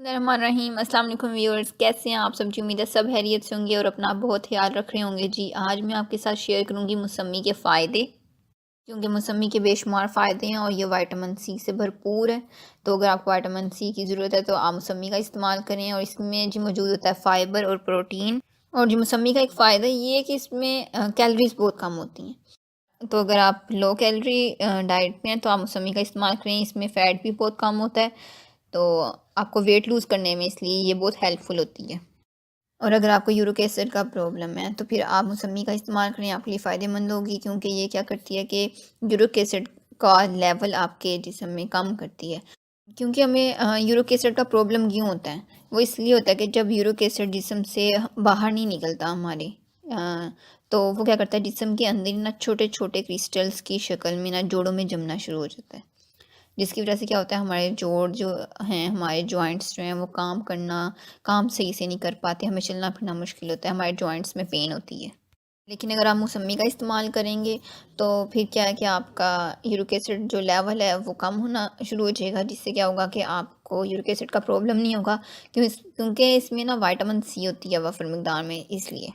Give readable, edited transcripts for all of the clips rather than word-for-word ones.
बिस्मिल्लाहिर्रहमानिर्रहीम। अस्सलाम वालेकुम व्यूअर्स, कैसे हैं आप सब जी? उम्मीद है सब खैरियत से होंगे और अपना बहुत ख्याल रख रहे होंगे जी। आज मैं आपके साथ शेयर करूंगी मौसमी के फ़ायदे, क्योंकि मौसमी के बेशुमार फ़ायदे हैं और ये विटामिन सी से भरपूर है। तो अगर आपको विटामिन सी की ज़रूरत है तो आप मौसमी का इस्तेमाल करें। और इसमें जी मौजूद होता है फ़ाइबर और प्रोटीन। और जी मौसमी का एक फ़ायदा ये है कि इसमें कैलोरीज बहुत कम होती हैं। तो अगर आप लो कैलोरी डाइट में हैं तो आप मौसमी का इस्तेमाल करें। इसमें फ़ैट भी बहुत कम होता है, तो आपको वेट लूज़ करने में इसलिए ये बहुत हेल्पफुल होती है। और अगर आपको यूरिक एसिड का प्रॉब्लम है तो फिर आप मौसमी का इस्तेमाल करें, आपके लिए फ़ायदेमंद होगी, क्योंकि ये क्या करती है कि यूरिक एसिड का लेवल आपके जिस्म में कम करती है। क्योंकि हमें यूरिक एसिड का प्रॉब्लम क्यों होता है? वो इसलिए होता है कि जब यूरिक एसिड जिस्म से बाहर नहीं निकलता हमारे, अ, तो वो क्या करता है, जिस्म के अंदर ना छोटे छोटे क्रिस्टल्स की शक्ल में ना जोड़ों में जमना शुरू हो जाता है। जिसकी वजह से क्या होता है, हमारे जोड़ जो हैं, हमारे जॉइंट्स जो हैं वो काम सही से नहीं कर पाते, हमें चलना फिरना मुश्किल होता है, हमारे जॉइंट्स में पेन होती है। लेकिन अगर आप मौसमी का इस्तेमाल करेंगे तो फिर क्या है कि आपका यूरिक एसिड जो लेवल है वो कम होना शुरू हो जाएगा, जिससे क्या होगा कि आपको यूरिक एसिड का प्रॉब्लम नहीं होगा। क्योंकि इसमें ना विटामिन सी होती है वफर मिकदार में, इसलिए।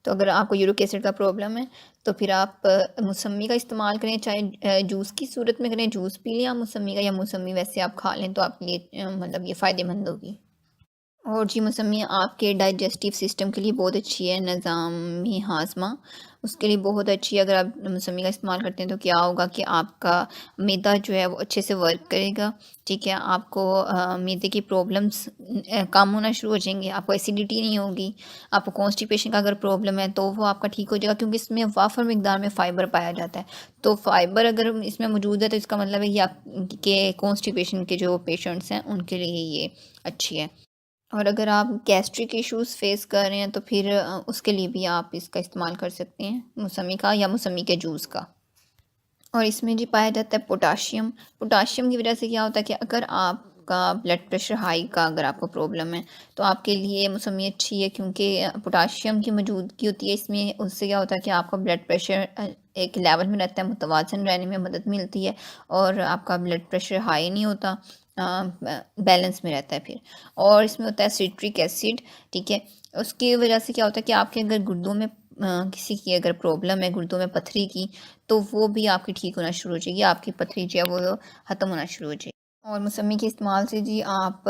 तो अगर आपको यूरिक एसिड का प्रॉब्लम है तो फिर आप मौसमी का इस्तेमाल करें, चाहे जूस की सूरत में करें, जूस पी लें आप मौसमी का, या मौसमी वैसे आप खा लें तो आपके लिए मतलब ये फ़ायदेमंद होगी। और जी मौसमी आपके डाइजेस्टिव सिस्टम के लिए बहुत अच्छी है, निज़ाम हाज़मा उसके लिए बहुत अच्छी है। अगर आप मौसमी का इस्तेमाल करते हैं तो क्या होगा कि आपका मैदा जो है वो अच्छे से वर्क करेगा, ठीक है। आपको मैदे की प्रॉब्लम्स कम होना शुरू हो जाएंगे, आपको एसिडिटी नहीं होगी। आपको कॉन्स्टिपेशन का अगर प्रॉब्लम है तो वो आपका ठीक हो जाएगा, क्योंकि इसमें वाफर मिकदार में फ़ाइबर पाया जाता है। तो फ़ाइबर अगर इसमें मौजूद है तो इसका मतलब है कि आप के कॉन्स्टिपेशन के जो पेशेंट्स हैं उनके लिए ये अच्छी है। और अगर आप गैस्ट्रिक इश्यूज फेस कर रहे हैं तो फिर उसके लिए भी आप इसका इस्तेमाल कर सकते हैं, मौसमी का या मौसमी के जूस का। और इसमें जी पाया जाता है पोटाशियम। पोटाशियम की वजह से क्या होता है कि अगर आपका ब्लड प्रेशर हाई का अगर आपको प्रॉब्लम है तो आपके लिए मौसमी अच्छी है, क्योंकि पोटाशियम की मौजूदगी होती है इसमें। उससे क्या होता है कि आपका ब्लड प्रेशर एक लेवल में रहता है, मुतवाज़न रहने में मदद मिलती है, और आपका ब्लड प्रेशर हाई नहीं होता, बैलेंस में रहता है फिर। और इसमें होता है सिट्रिक एसिड, ठीक है। उसकी वजह से क्या होता है कि आपके अगर गुर्दों में किसी की अगर प्रॉब्लम है गुर्दों में पथरी की, तो वो भी आपकी ठीक होना शुरू हो जाएगी, आपकी पथरी जो है वो ख़त्म होना शुरू हो जाएगी। और मौसमी के इस्तेमाल से जी आप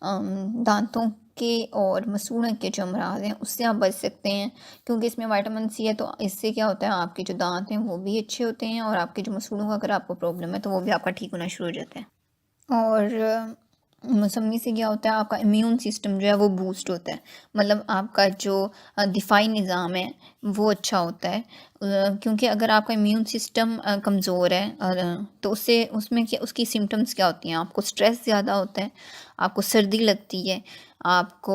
दांतों के और मसूड़ों के जो अमराज हैं उससे आप बच सकते हैं, क्योंकि इसमें विटामिन सी है। तो इससे क्या होता है, आपके जो दांत हैं वो भी अच्छे होते हैं, और आपके जो मसूड़ों का अगर आपको प्रॉब्लम है तो वो भी आपका ठीक होना शुरू हो जाता है। और मौसमी से क्या होता है, आपका इम्यून सिस्टम जो है वो बूस्ट होता है, मतलब आपका जो दिफाई निज़ाम है वो अच्छा होता है। क्योंकि अगर आपका इम्यून सिस्टम कमज़ोर है, तो उससे उसमें क्या, उसकी सिम्टम्स क्या होती हैं, आपको स्ट्रेस ज़्यादा होता है, आपको सर्दी लगती है, आपको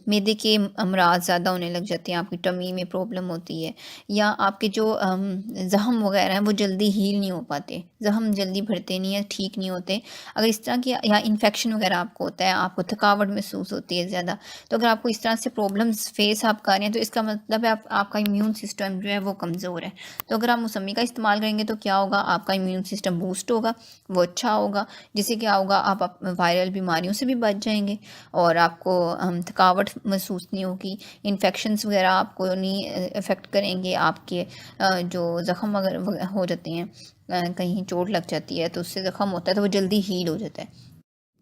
मैदे के अमराज ज़्यादा होने लग जाते हैं, आपकी टमी में प्रॉब्लम होती है, या आपके जो ज़ख़म वगैरह हैं वो जल्दी हील नहीं हो पाते, ज़ख़म जल्दी भरते नहीं है, ठीक नहीं होते। अगर इस तरह की या इन्फेक्शन वगैरह आपको होता है, आपको थकावट महसूस होती है ज़्यादा, तो अगर आपको इस तरह से प्रॉब्लम्स फेस आप कर रहे हैं तो इसका मतलब है आपका इम्यून सिस्टम जो है वो कमज़ोर है। तो अगर आप मौसमी का इस्तेमाल करेंगे तो क्या होगा, आपका इम्यून सिस्टम बूस्ट होगा, वो अच्छा होगा, जिससे क्या होगा, आप वायरल बीमारियों से भी बच जाएंगे, और आपको थकावट महसूस नहीं होगी, इन्फेक्शंस वगैरह आपको नहीं इफ़ेक्ट करेंगे। आपके जो ज़ख़म वगैरह हो जाते हैं, कहीं चोट लग जाती है तो उससे ज़ख़म होता है तो वो जल्दी हील हो जाता है।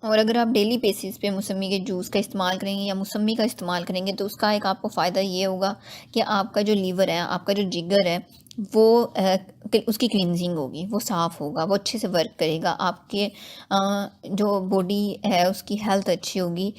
और अगर आप डेली बेसिस पे मौसमी के जूस का इस्तेमाल करेंगे या मौसमी का इस्तेमाल करेंगे तो उसका एक आपको फ़ायदा ये होगा कि आपका जो लीवर है, आपका जो जिगर है, वो उसकी क्लींजिंग होगी, वो साफ़ होगा, वो अच्छे से वर्क करेगा, आपके जो बॉडी है उसकी हेल्थ अच्छी होगी।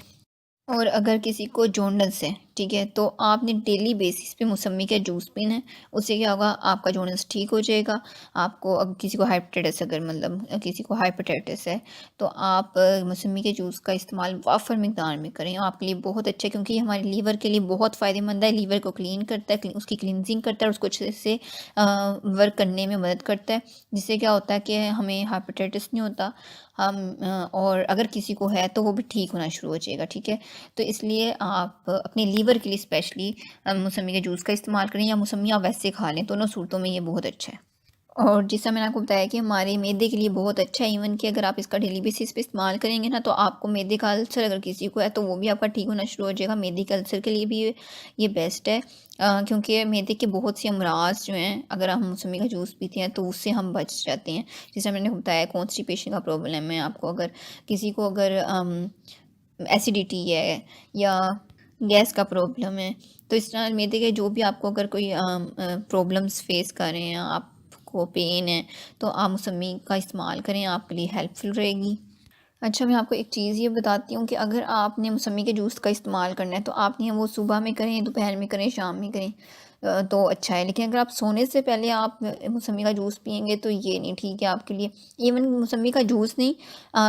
और अगर किसी को जॉन्डिस है, ठीक है, तो आपने डेली बेसिस पे मौसमी का जूस पीना है, उससे क्या होगा, आपका जॉन्डिस ठीक हो जाएगा। आपको अगर किसी को हेपेटाइटिस, अगर मतलब किसी को हेपेटाइटिस है तो आप मौसमी के जूस का इस्तेमाल वाफर मिकदार में करें, आपके लिए बहुत अच्छा है, क्योंकि ये हमारे लीवर के लिए बहुत फ़ायदेमंद है। लीवर को क्लीन करता है, उसकी क्लींजिंग करता है, उसको अच्छे से वर्क करने में मदद करता है, जिससे क्या होता है कि हमें हेपेटाइटिस नहीं होता। हम और अगर किसी को है तो वो भी ठीक होना शुरू हो जाएगा, ठीक है। तो इसलिए आप अपने लीवर के लिए स्पेशली मौसमी के जूस का इस्तेमाल करें, या मौसमी आप वैसे खा लें, दोनों सूरतों में ये बहुत अच्छा है। और जैसा मैंने आपको बताया कि हमारे मैदे के लिए बहुत अच्छा है, इवन कि अगर आप इसका डेली बेसिस पे इस्तेमाल करेंगे ना, तो आपको मैदे का अल्सर अगर किसी को है तो वो भी आपका ठीक होना शुरू हो जाएगा। मैदे के अल्सर के लिए भी ये बेस्ट है, क्योंकि मैदे के बहुत से अमराज जो हैं, अगर हम मौसमी का जूस पीते हैं तो उससे हम बच जाते हैं। जैसे मैंने बताया कॉन्स्टिपेशन का प्रॉब्लम है आपको, अगर किसी को अगर एसिडिटी है या गैस का प्रॉब्लम है, तो इस तरह मैदे के जो भी आपको अगर कोई प्रॉब्लम्स फेस कर रहे हैं, आपको पेन है, तो आप मौसमी का इस्तेमाल करें, आपके लिए हेल्पफुल रहेगी। अच्छा, मैं आपको एक चीज़ ये बताती हूँ कि अगर आपने मौसमी के जूस का इस्तेमाल करना है तो आपने वो सुबह में करें, दोपहर में करें, शाम में करें, तो अच्छा है। लेकिन अगर आप सोने से पहले आप मौसमी का जूस पिएंगे तो ये नहीं ठीक है आपके लिए। इवन मौसमी का जूस नहीं,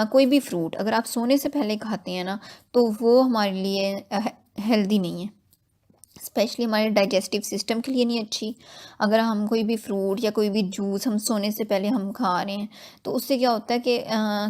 कोई भी फ्रूट अगर आप सोने से पहले खाते हैं ना, तो वो हमारे लिए हेल्दी नहीं है, स्पेशली हमारे डाइजेस्टिव सिस्टम के लिए नहीं अच्छी। अगर हम कोई भी फ्रूट या कोई भी जूस हम सोने से पहले हम खा रहे हैं, तो उससे क्या होता है कि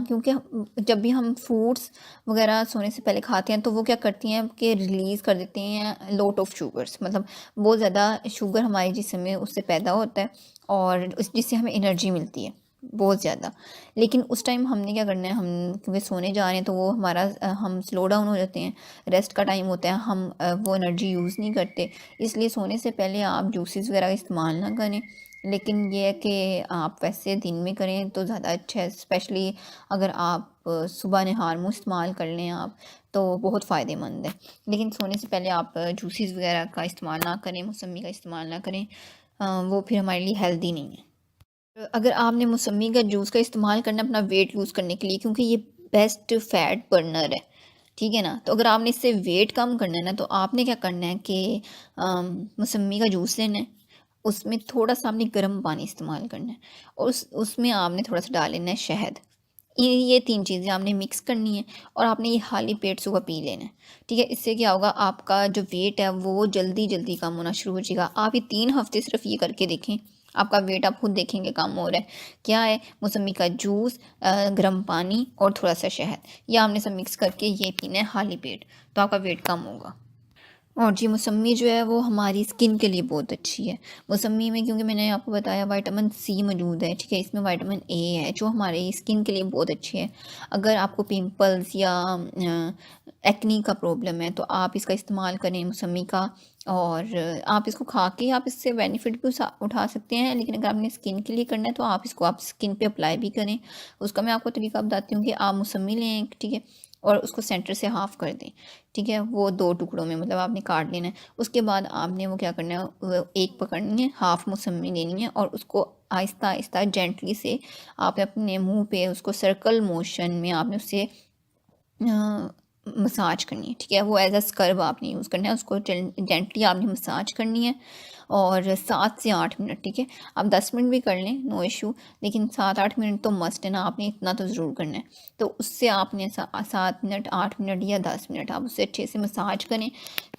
क्योंकि जब भी हम फ्रूट्स वगैरह सोने से पहले खाते हैं तो वो क्या करती हैं कि रिलीज़ कर देते हैं लॉट ऑफ शुगर्स, मतलब बहुत ज़्यादा शुगर हमारे जिस्म में उससे पैदा होता है, और जिससे हमें एनर्जी मिलती है बहुत ज़्यादा। लेकिन उस टाइम हमने क्या करना है, हम क्योंकि सोने जा रहे हैं तो वो हमारा हम स्लो डाउन हो जाते हैं, रेस्ट का टाइम होता है, हम वो एनर्जी यूज़ नहीं करते। इसलिए सोने से पहले आप जूसेस वगैरह का इस्तेमाल ना करें। लेकिन ये है कि आप वैसे दिन में करें तो ज़्यादा अच्छा है, स्पेशली अगर आप सुबह नहार मुँह इस्तेमाल कर लें आप, तो बहुत फ़ायदेमंद है। लेकिन सोने से पहले आप जूसेस वगैरह का इस्तेमाल ना करें, मौसमी का इस्तेमाल ना करें, वो फिर हमारे लिए हेल्दी नहीं है। अगर आपने मौसमी का जूस का इस्तेमाल करना है अपना वेट लूज़ करने के लिए, क्योंकि ये बेस्ट फैट बर्नर है, ठीक है ना? तो अगर आपने इससे वेट कम करना है ना, तो आपने क्या करना है कि मौसमी का जूस लेना है, उसमें थोड़ा-सा आपने गर्म पानी इस्तेमाल करना है, और उसमें आपने थोड़ा-सा डाल लेना है शहद। ये 3 चीज़ें आपने मिक्स करनी है, और आपने ये खाली पेट सुबह पी लेना है, ठीक है? इससे क्या होगा, आपका जो वेट है वो जल्दी-जल्दी कम होना शुरू हो जाएगा। आप ये 3 हफ़्ते सिर्फ ये करके देखें, आपका वेट आप खुद देखेंगे कम हो रहा है। क्या है, मौसमी का जूस, गर्म पानी और थोड़ा-सा शहद, ये आपने सब मिक्स करके ये पीना है खाली पेट, तो आपका वेट कम होगा। और जी, मौसमी जो है वो हमारी स्किन के लिए बहुत अच्छी है। मौसमी में, क्योंकि मैंने आपको बताया, विटामिन सी मौजूद है, ठीक है? इसमें विटामिन ए है जो हमारी स्किन के लिए बहुत अच्छी है। अगर आपको पिंपल्स या एक्नी का प्रॉब्लम है तो आप इसका इस्तेमाल करें मौसमी का, और आप इसको खा के आप इससे बेनिफिट भी उठा सकते हैं। लेकिन अगर आपने स्किन के लिए करना है तो आप इसको आप स्किन पे अप्लाई भी करें। उसका मैं आपको तरीका बताती हूँ कि आप मौसमी लें, ठीक है? और उसको सेंटर से हाफ़ कर दें, ठीक है? वो 2 टुकड़ों में, मतलब आपने काट लेना है। उसके बाद आपने वो क्या करना है, एक पकड़नी है, हाफ़ मौसमी लेनी है, और उसको आहिस्ता-आहिस्ता जेंटली से आपने अपने मुँह पे उसको सर्कल मोशन में आपने उससे मसाज करनी है, ठीक है? वो एज़ अ स्क्रब आपने यूज़ करना है, उसको जेंटली आपने मसाज करनी है, और 7 से 8 मिनट, ठीक है? आप 10 मिनट भी कर लें, नो इश्यू, लेकिन 7-8 मिनट तो मस्ट है ना, आपने इतना तो ज़रूर करना है। तो उससे आपने 7 मिनट, 8 मिनट या 10 मिनट आप उससे अच्छे से मसाज करें,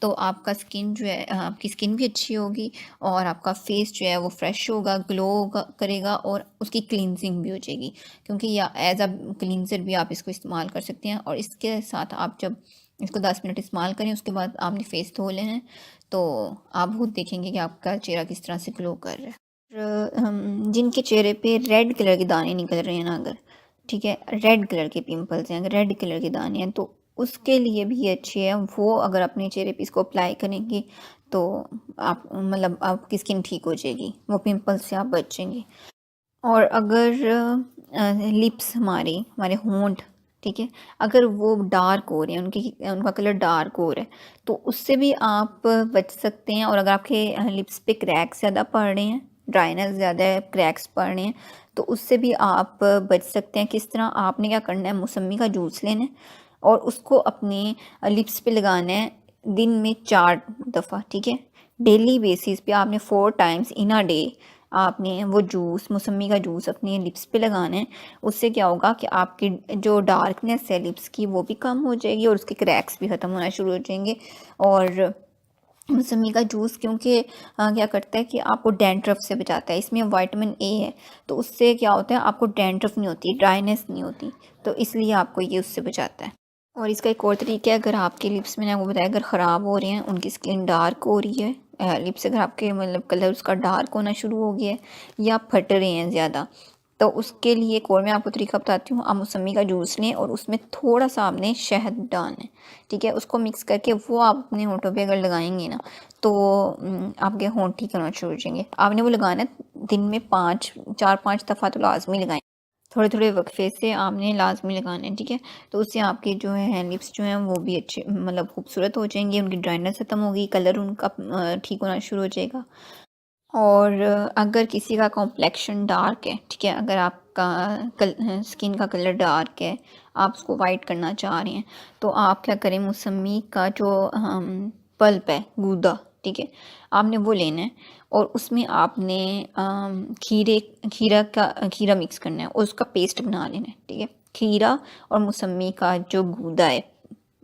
तो आपका स्किन जो है, आपकी स्किन भी अच्छी होगी, और आपका फेस जो है वो फ्रेश होगा, ग्लो करेगा, और उसकी क्लींजिंग भी हो जाएगी। क्योंकि या एज़ अ क्लींजर भी आप इसको इस्तेमाल कर सकते हैं, और इसके साथ आप जब इसको 10 मिनट इस्तेमाल करें, उसके बाद आपने फेस धो लेना है, तो आप खुद देखेंगे कि आपका चेहरा किस तरह से ग्लो कर रहा है। और जिनके चेहरे पे रेड कलर के दाने निकल रहे हैं ना, अगर, ठीक है, रेड कलर के पिंपल्स हैं, अगर रेड कलर के दाने हैं, तो उसके लिए भी ये अच्छे है। वो अगर अपने चेहरे पे इसको अप्लाई करेंगे तो आप, मतलब आपकी स्किन ठीक हो जाएगी, वो पिंपल्स से आप बचेंगे। और अगर लिप्स हमारे हमारे होंठ, ठीक है, अगर वो डार्क हो रहे हैं, उनका कलर डार्क हो रहा है, तो उससे भी आप बच सकते हैं। और अगर आपके लिप्स पे क्रैक्स ज़्यादा पड़ रहे हैं, ड्राइनेस ज़्यादा है, क्रैक्स पड़ रहे हैं, तो उससे भी आप बच सकते हैं। किस तरह, आपने क्या करना है, मौसमी का जूस लेना है, और उसको अपने लिप्स पे लगाना है दिन में 4 दफ़ा, ठीक है? डेली बेसिस पे आपने 4 टाइम्स इन अ डे आपने वो जूस, मौसमी का जूस अपने लिप्स पे लगाना है। उससे क्या होगा कि आपकी जो डार्कनेस है लिप्स की, वो भी कम हो जाएगी, और उसके क्रैक्स भी ख़त्म होना शुरू हो जाएंगे। और मौसमी का जूस, क्योंकि क्या करता है कि आपको डैंड्रफ से बचाता है, इसमें विटामिन ए है, तो उससे क्या होता है, आपको डैंड्रफ नहीं होती, ड्राइनेस नहीं होती, तो इसलिए आपको ये उससे बचाता है। और इसका एक और तरीका है, अगर आपके लिप्स, मैंने आपको बताया, अगर ख़राब हो रहे हैं, उनकी स्किन डार्क हो रही है, लिप्स अगर आपके मतलब कलर उसका डार्क होना शुरू हो गया है या फट रहे हैं ज़्यादा, तो उसके लिए एक और मैं आपको तरीका बताती हूँ। आप मौसमी का जूस लें और उसमें थोड़ा सा आपने शहद डालना है, ठीक है। उसको मिक्स करके वो आप अपने होंठों पे अगर लगाएंगे ना, तो आपके होंठ ठीक होना शुरू हो जाएंगे। आपने वो लगाना है दिन में 4-5 दफ़ा तो लाजमी लगाएं, थोड़े थोड़े वक्फे से आपने लाजमी लगाना है, ठीक है। तो उससे आपके जो है लिप्स जो हैं वो भी अच्छे मतलब खूबसूरत हो जाएंगे, उनकी ड्राइनेस ख़त्म होगी, कलर उनका ठीक होना शुरू हो जाएगा। और अगर किसी का कॉम्प्लेक्शन डार्क है, ठीक है, अगर आपका स्किन का कलर डार्क है, आप उसको वाइट करना चाह रहे हैं, तो आप क्या करें, मौसमी का जो पल्प है, गूदा, ठीक है, आपने वो लेना है और उसमें आपने खीरा मिक्स करना है और उसका पेस्ट बना लेना है, ठीक है। खीरा और मौसमी का जो गूदा है,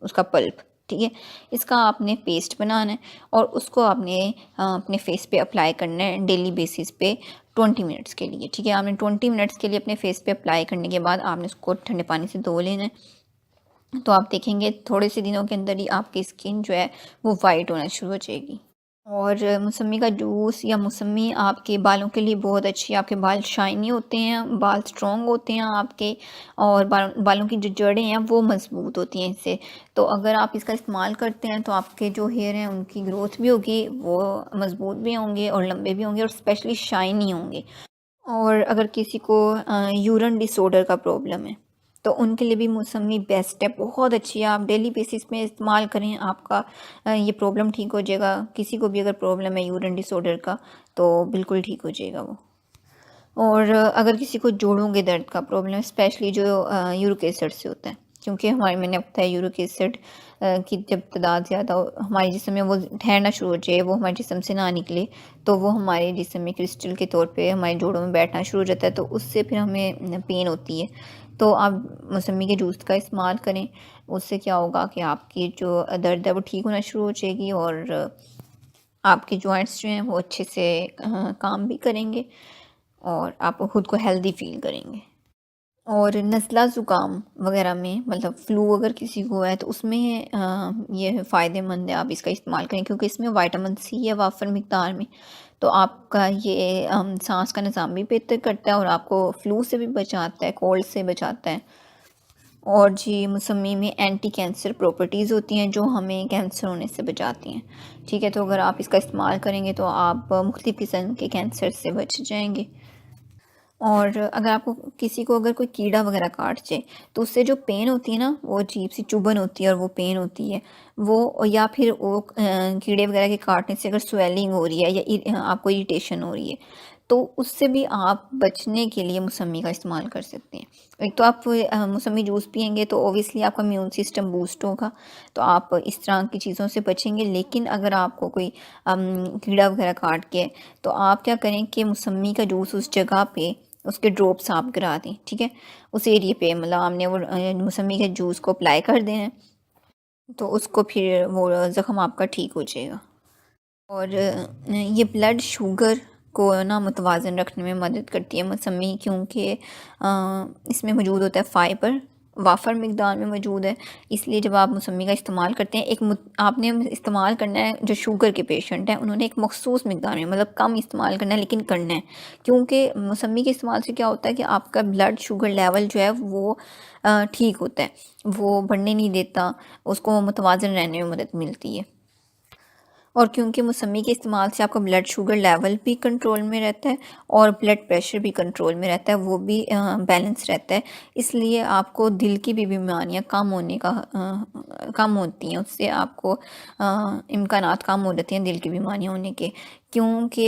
उसका पल्प, ठीक है, इसका आपने पेस्ट बनाना है और उसको आपने अपने फेस पे अप्लाई करना है डेली बेसिस पे 20 मिनट्स के लिए, ठीक है। आपने 20 मिनट्स के लिए अपने फेस पे अप्लाई करने के बाद आपने उसको ठंडे पानी से धो लेना है। तो आप देखेंगे थोड़े से दिनों के अंदर ही आपकी स्किन जो है वो वाइट होना शुरू हो जाएगी। और मौसमी का जूस या मौसमी आपके बालों के लिए बहुत अच्छी है। आपके बाल शाइनी होते हैं, बाल स्ट्रॉन्ग होते हैं आपके, और बालों की जो जड़ें हैं वो मज़बूत होती हैं इससे। तो अगर आप इसका इस्तेमाल करते हैं तो आपके जो हेयर हैं उनकी ग्रोथ भी होगी, वो मज़बूत भी होंगे और लंबे भी होंगे और स्पेशली शाइनी होंगे। और अगर किसी को यूरिन डिसऑर्डर का प्रॉब्लम है तो उनके लिए भी मौसमी बेस्ट है, बहुत अच्छी है। आप डेली बेसिस में इस्तेमाल करें, आपका ये प्रॉब्लम ठीक हो जाएगा। किसी को भी अगर प्रॉब्लम है यूरिन डिसऑर्डर का तो बिल्कुल ठीक हो जाएगा वो। और अगर किसी को जोड़ों के दर्द का प्रॉब्लम है, स्पेशली जो यूरिक एसिड से होता है, क्योंकि हमारे मैंने बताया यूरिक एसिड की जब तादाद ज़्यादा हमारे जिस्म में वो ठहरना शुरू हो जाए, वो हमारे जिस्म से ना निकले, तो वो हमारे जिस्म में क्रिस्टल के तौर पे हमारे जोड़ों में बैठना शुरू हो जाता है, तो उससे फिर हमें पेन होती है। तो आप मौसमी के जूस का इस्तेमाल करें, उससे क्या होगा कि आपकी जो दर्द है वो ठीक होना शुरू हो जाएगी और आपके जॉइंट्स जो हैं वो अच्छे से काम भी करेंगे और आप खुद को हेल्दी फील करेंगे। और नज़ला ज़ुकाम वगैरह में, मतलब फ़्लू अगर किसी को है तो उसमें ये फ़ायदेमंद है, आप इसका इस्तेमाल करें क्योंकि इसमें विटामिन सी है वाफ़र मिक़दार में। तो आपका ये सांस का निज़ाम भी बेहतर करता है और आपको फ़्लू से भी बचाता है, कोल्ड से बचाता है। और जी मौसमी में एंटी कैंसर प्रॉपर्टीज़ होती हैं जो हमें कैंसर होने से बचाती हैं, ठीक है। तो अगर आप इसका इस्तेमाल करेंगे तो आप मुख्तलिफ़ किस्म के कैंसर से बच जाएंगे। और अगर आपको किसी को अगर कोई कीड़ा वगैरह काट जाए तो उससे जो पेन होती है ना, वो अजीब सी चुभन होती है और वो पेन होती है वो, या फिर वो कीड़े वगैरह के काटने से अगर स्वेलिंग हो रही है या आपको इरिटेशन हो रही है, तो उससे भी आप बचने के लिए मौसमी का इस्तेमाल कर सकते हैं। एक तो आप मौसमी जूस पियेंगे तो ओबियसली आपका इम्यून सिस्टम बूस्ट होगा, तो आप इस तरह की चीज़ों से बचेंगे। लेकिन अगर आपको कोई कीड़ा वगैरह काट के, तो आप क्या करें कि मौसमी का जूस उस जगह पे उसके ड्रॉप्स आप गिरा दें, ठीक है। उस एरिया पे मतलब आपने वो मौसमी के जूस को अप्लाई कर दें, तो उसको फिर वो ज़ख़म आपका ठीक हो जाएगा। और ये ब्लड शुगर को ना मुतवाज़न रखने में मदद करती है मौसमी, क्योंकि इसमें मौजूद होता है फ़ाइबर, वाफ़र मिक़दार में मौजूद है। इसलिए जब आप मौसमी का इस्तेमाल करते हैं, आपने इस्तेमाल करना है, जो शुगर के पेशेंट हैं उन्होंने एक मख़सूस मिक़दार में, मतलब कम इस्तेमाल करना है लेकिन करना है, क्योंकि मौसमी के इस्तेमाल से क्या होता है कि आपका ब्लड शुगर लेवल जो है वो ठीक होता है, वो बढ़ने नहीं देता, उसको मुतवाज़न रहने में मदद मिलती है। और क्योंकि मौसमी के इस्तेमाल से आपका ब्लड शुगर लेवल भी कंट्रोल में रहता है और ब्लड प्रेशर भी कंट्रोल में रहता है, वो भी बैलेंस रहता है। इसलिए आपको दिल की भी बीमारियां कम होती हैं, उससे आपको इम्कानात कम हो जाते हैं दिल की बीमारियां होने के। क्योंकि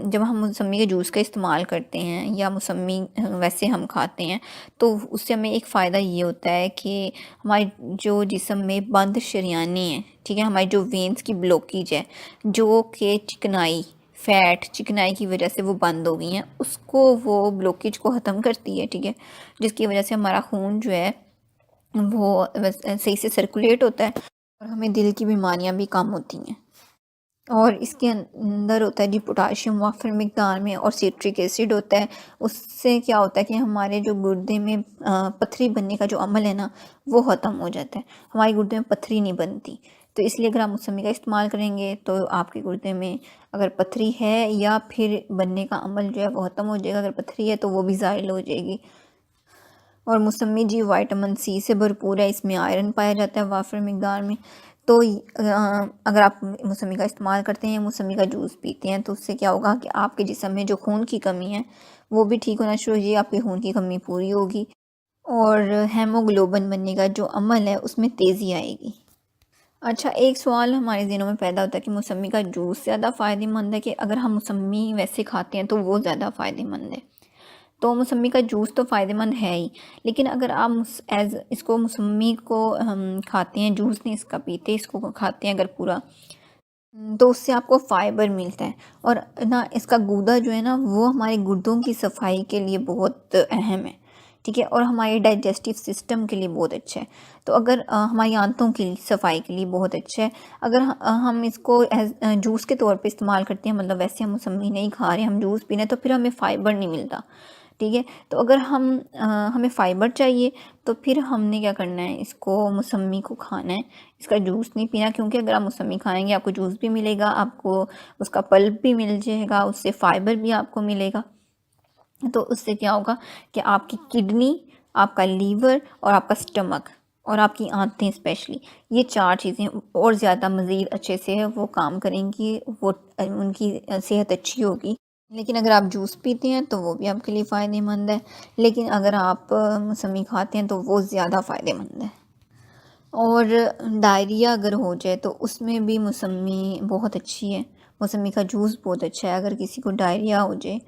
जब हम मौसमी के जूस का इस्तेमाल करते हैं या मौसमी वैसे हम खाते हैं, तो उससे हमें एक फ़ायदा ये होता है कि हमारे जो जिस्म में बंद शरियानें हैं, ठीक है, हमारी जो वेंस की ब्लॉकेज है, जो कि चिकनाई की वजह से वो बंद हो गई हैं, उसको वो ब्लॉकेज को ख़त्म करती है, ठीक है, जिसकी वजह से हमारा खून जो है वो सही से सर्कुलेट होता है और हमें दिल की बीमारियां भी कम होती हैं। और इसके अंदर होता है जी पोटाशियम वाफर मिकदार में, और सिट्रिक एसिड होता है। उससे क्या होता है कि हमारे जो गुर्दे में पथरी बनने का जो अमल है ना, वो ख़त्म हो जाता है, हमारे गुर्दे में पथरी नहीं बनती। तो इसलिए अगर आप मौसमी का इस्तेमाल करेंगे तो आपके गुर्दे में अगर पथरी है या फिर बनने का अमल जो है वो ख़त्म हो जाएगा, अगर पथरी है तो वो भी ज़ाइल हो जाएगी। और मौसमी जी विटामिन सी से भरपूर है, इसमें आयरन पाया जाता है वाफर मिकदार में। तो अगर आप मौसमी का इस्तेमाल करते हैं, मौसमी का जूस पीते हैं, तो उससे क्या होगा कि आपके जिस्म में जो खून की कमी है वो भी ठीक होना शुरू हो जाएगी, आपकी खून की कमी पूरी होगी और हेमोग्लोबिन बनने का जो अमल है उसमें तेज़ी आएगी। अच्छा, एक सवाल हमारे ज़हनों में पैदा होता है कि मौसमी का जूस ज़्यादा फ़ायदेमंद है कि अगर हम मौसमी वैसे खाते हैं तो वो ज़्यादा फ़ायदेमंद है? तो मौसमी का जूस तो फ़ायदेमंद है ही, लेकिन अगर आप इसको मौसमी को हम खाते हैं, जूस नहीं इसका पीते, इसको खाते हैं अगर पूरा, तो उससे आपको फ़ाइबर मिलता है। और ना इसका गूदा जो है ना वो हमारे गुर्दों की सफाई के लिए बहुत अहम है, ठीक है, और हमारे डाइजेस्टिव सिस्टम के लिए बहुत अच्छा है। तो अगर हमारी आंतों की सफाई के लिए बहुत अच्छा है। अगर हम इसको एज जूस के तौर पे इस्तेमाल करते हैं, मतलब वैसे हम मौसमी नहीं खा रहे, हम जूस पी रहे हैं, तो फिर हमें फ़ाइबर नहीं मिलता, ठीक है। तो अगर हमें फ़ाइबर चाहिए तो फिर हमने क्या करना है, इसको मौसमी को खाना है, इसका जूस नहीं पीना, क्योंकि अगर आप मौसमी खाएंगे आपको जूस भी मिलेगा, आपको उसका पल्प भी मिल जाएगा, उससे फ़ाइबर भी आपको मिलेगा। तो उससे क्या होगा कि आपकी किडनी, आपका लीवर और आपका स्टमक और आपकी आंतें स्पेशली, ये 4 चीज़ें और ज़्यादा मज़ीद अच्छे से वो काम करेंगी, वो उनकी सेहत अच्छी होगी। लेकिन अगर आप जूस पीते हैं तो वो भी आपके लिए फ़ायदेमंद है, लेकिन अगर आप मौसमी खाते हैं तो वो ज़्यादा फ़ायदेमंद है। और डायरिया अगर हो जाए तो उसमें भी मौसमी बहुत अच्छी है, मौसमी का जूस बहुत अच्छा है। अगर किसी को डायरिया हो जाए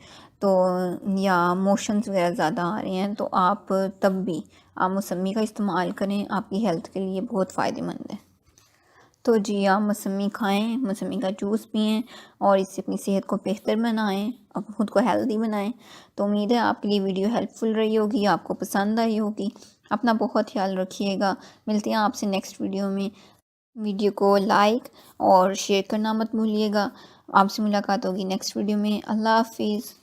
तो, या मोशंस वगैरह ज़्यादा आ रहे हैं, तो आप तब भी आप मौसमी का इस्तेमाल करें, आपकी हेल्थ के लिए बहुत फ़ायदेमंद है। तो जी, आप मौसमी खाएँ, मौसमी का जूस पिएँ और इससे अपनी सेहत को बेहतर बनाएँ, और ख़ुद को हेल्दी बनाएँ। तो उम्मीद है आपके लिए वीडियो हेल्पफुल रही होगी, आपको पसंद आई होगी। अपना बहुत ख्याल रखिएगा। मिलते हैं आपसे नेक्स्ट वीडियो में। वीडियो को लाइक और शेयर करना मत भूलिएगा। आपसे मुलाकात होगी नेक्स्ट वीडियो में। अल्लाह हाफ़िज़।